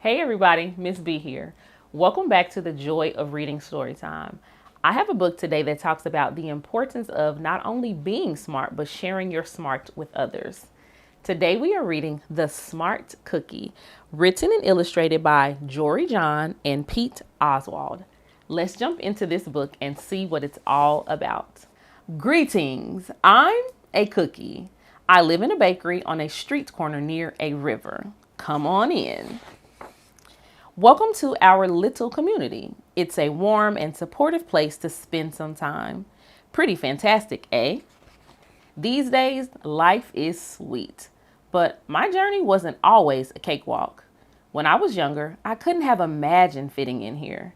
Hey everybody, Miss B here. Welcome back to the Joy of Reading Storytime. I have a book today that talks about the importance of not only being smart, but sharing your smart with others. Today we are reading The Smart Cookie, written and illustrated by Jory John and Pete Oswald. Let's jump into this book and see what it's all about. Greetings, I'm a cookie. I live in a bakery on a street corner near a river. Come on in. Welcome to our little community. It's a warm and supportive place to spend some time. Pretty fantastic, eh? These days, life is sweet, but my journey wasn't always a cakewalk. When I was younger, I couldn't have imagined fitting in here.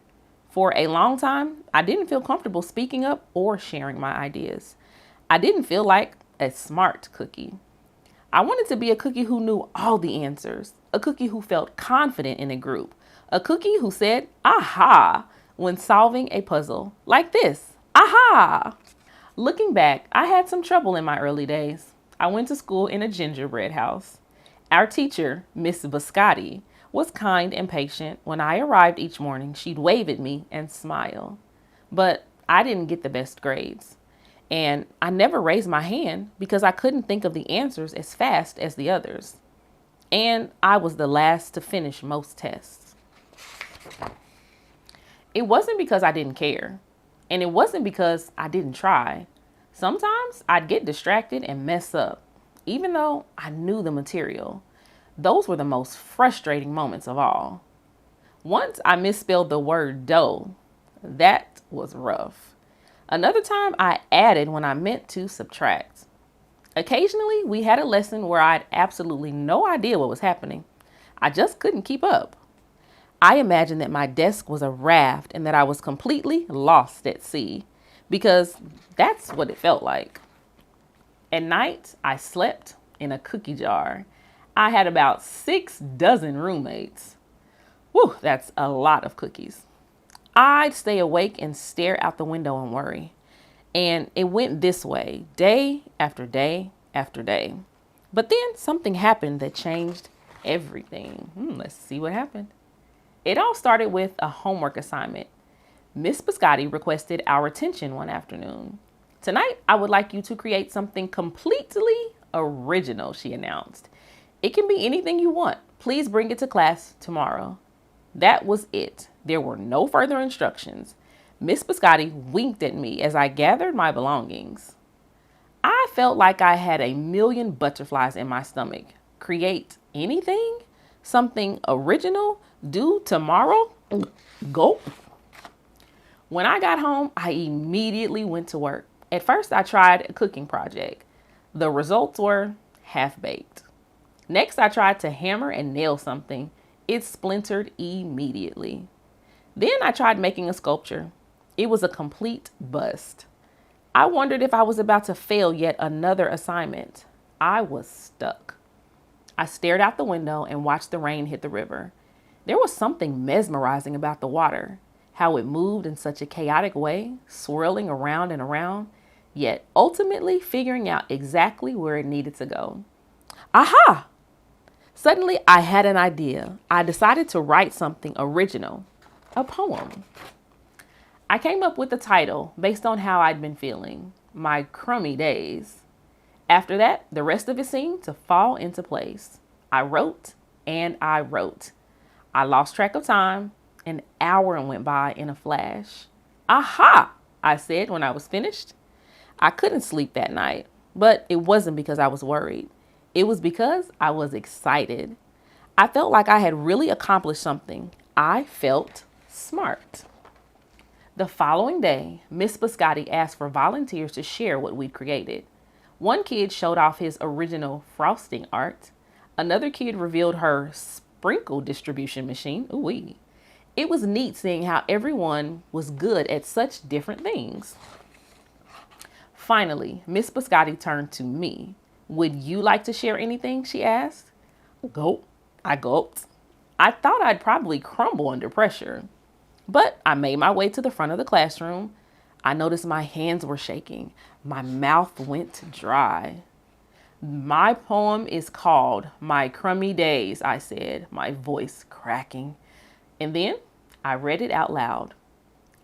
For a long time, I didn't feel comfortable speaking up or sharing my ideas. I didn't feel like a smart cookie. I wanted to be a cookie who knew all the answers, a cookie who felt confident in a group, a cookie who said, aha, when solving a puzzle, like this, aha. Looking back, I had some trouble in my early days. I went to school in a gingerbread house. Our teacher, Miss Biscotti, was kind and patient. When I arrived each morning, she'd wave at me and smile. But I didn't get the best grades. And I never raised my hand because I couldn't think of the answers as fast as the others. And I was the last to finish most tests. It wasn't because I didn't care, and it wasn't because I didn't try. Sometimes I'd get distracted and mess up, even though I knew the material. Those were the most frustrating moments of all. Once I misspelled the word dough. That was rough. Another time I added when I meant to subtract. Occasionally we had a lesson where I had absolutely no idea what was happening. I just couldn't keep up. I imagined that my desk was a raft and that I was completely lost at sea, because that's what it felt like. At night, I slept in a cookie jar. I had about 6 dozen roommates. Whew, that's a lot of cookies. I'd stay awake and stare out the window and worry. And it went this way, day after day after day. But then something happened that changed everything. Let's see what happened. It all started with a homework assignment. Miss Biscotti requested our attention one afternoon. Tonight, I would like you to create something completely original, she announced. It can be anything you want. Please bring it to class tomorrow. That was it. There were no further instructions. Miss Biscotti winked at me as I gathered my belongings. I felt like I had a million butterflies in my stomach. Create anything? Something original? Due tomorrow? Go. When I got home, I immediately went to work. At first, I tried a cooking project. The results were half-baked. Next, I tried to hammer and nail something. It splintered immediately. Then I tried making a sculpture. It was a complete bust. I wondered if I was about to fail yet another assignment. I was stuck. I stared out the window and watched the rain hit the river. There was something mesmerizing about the water, how it moved in such a chaotic way, swirling around and around, yet ultimately figuring out exactly where it needed to go. Aha! Suddenly, I had an idea. I decided to write something original, a poem. I came up with the title based on how I'd been feeling, my crummy days. After that, the rest of it seemed to fall into place. I wrote and I wrote. I lost track of time. An hour went by in a flash. Aha, I said when I was finished. I couldn't sleep that night, but it wasn't because I was worried. It was because I was excited. I felt like I had really accomplished something. I felt smart. The following day, Miss Biscotti asked for volunteers to share what we'd created. One kid showed off his original frosting art. Another kid revealed her sprinkle distribution machine. Ooh-wee. It was neat seeing how everyone was good at such different things. Finally, Miss Biscotti turned to me. Would you like to share anything? She asked. Gulp. I gulped. I thought I'd probably crumble under pressure. But I made my way to the front of the classroom. I noticed my hands were shaking. My mouth went dry. My poem is called My Crummy Days, I said, my voice cracking. And then I read it out loud.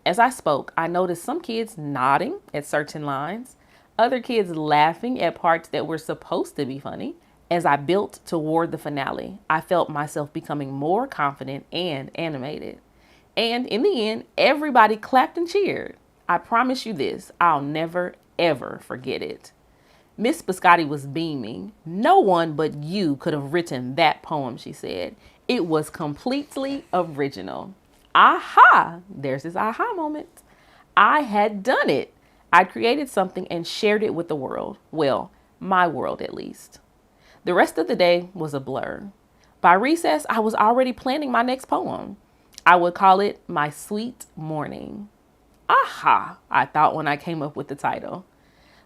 As I spoke, I noticed some kids nodding at certain lines, other kids laughing at parts that were supposed to be funny. As I built toward the finale, I felt myself becoming more confident and animated. And in the end, everybody clapped and cheered. I promise you this, I'll never, ever forget it. Miss Biscotti was beaming. No one but you could have written that poem, she said. It was completely original. Aha! There's this aha moment. I had done it. I'd created something and shared it with the world. Well, my world at least. The rest of the day was a blur. By recess, I was already planning my next poem. I would call it My Sweet Morning. Aha, I thought when I came up with the title.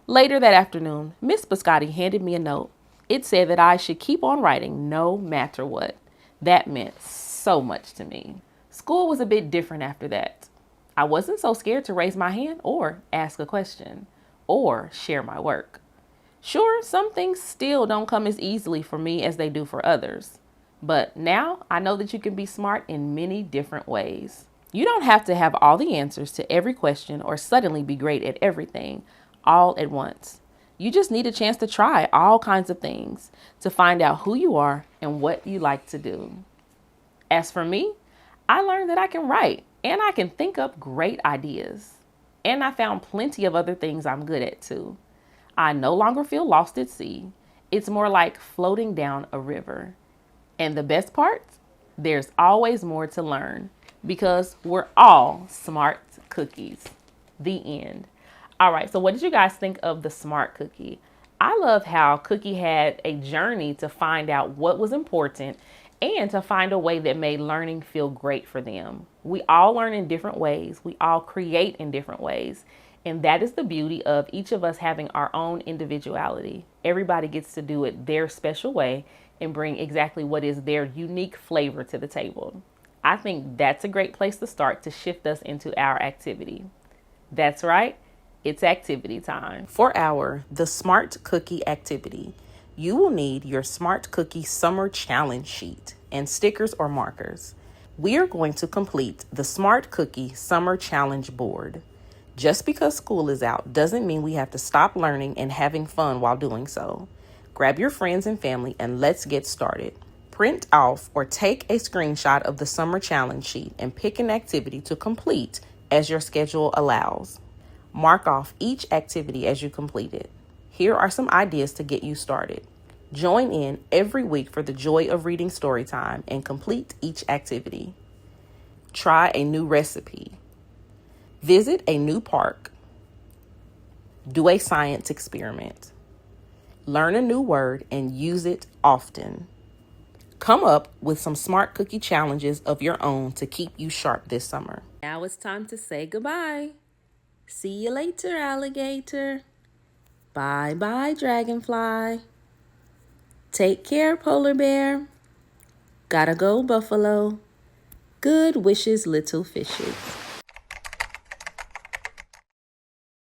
Later that afternoon, Miss Biscotti handed me a note. It said that I should keep on writing no matter what. That meant so much to me. School was a bit different after that. I wasn't so scared to raise my hand or ask a question or share my work. Sure, some things still don't come as easily for me as they do for others. But now I know that you can be smart in many different ways. You don't have to have all the answers to every question or suddenly be great at everything all at once. You just need a chance to try all kinds of things to find out who you are and what you like to do. As for me, I learned that I can write and I can think up great ideas. And I found plenty of other things I'm good at too. I no longer feel lost at sea. It's more like floating down a river. And the best part? There's always more to learn because we're all smart cookies. The end. All right, so what did you guys think of the smart cookie? I love how Cookie had a journey to find out what was important and to find a way that made learning feel great for them. We all learn in different ways. We all create in different ways. And that is the beauty of each of us having our own individuality. Everybody gets to do it their special way and bring exactly what is their unique flavor to the table. I think that's a great place to start to shift us into our activity. That's right. It's activity time. For our The Smart Cookie activity, you will need your Smart Cookie Summer Challenge sheet and stickers or markers. We are going to complete the Smart Cookie Summer Challenge board. Just because school is out doesn't mean we have to stop learning and having fun while doing so. Grab your friends and family and let's get started. Print off or take a screenshot of the Summer Challenge sheet and pick an activity to complete as your schedule allows. Mark off each activity as you complete it. Here are some ideas to get you started. Join in every week for the joy of reading story time and complete each activity. Try a new recipe. Visit a new park. Do a science experiment. Learn a new word and use it often. Come up with some smart cookie challenges of your own to keep you sharp this summer. Now it's time to say goodbye. See you later, alligator. Bye-bye, dragonfly. Take care, polar bear. Gotta go, buffalo. Good wishes, little fishes.